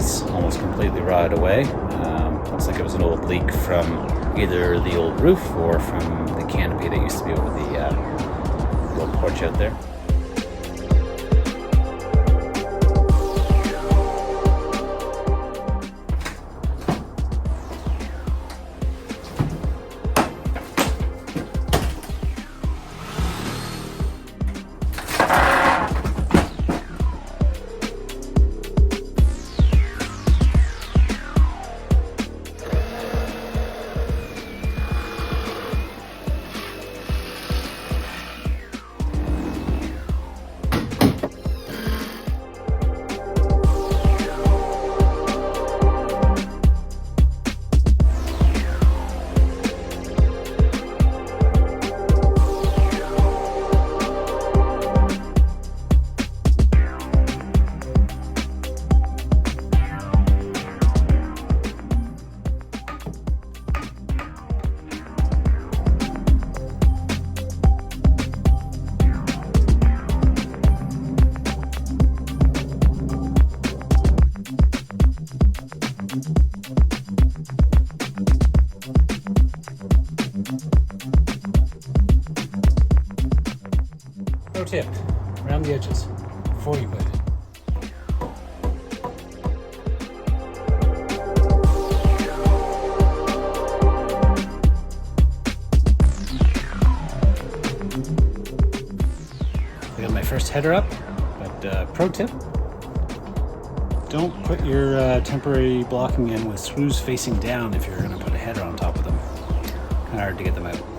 it's almost completely rotted away. Looks like it was an old leak from either the old roof or from the canopy that used to be over the old porch out there. Pro tip, around the edges before you put it in. I got my first header up, but pro tip, don't put your temporary blocking in with screws facing down if you're going to put a header on top of them. Kind of hard to get them out.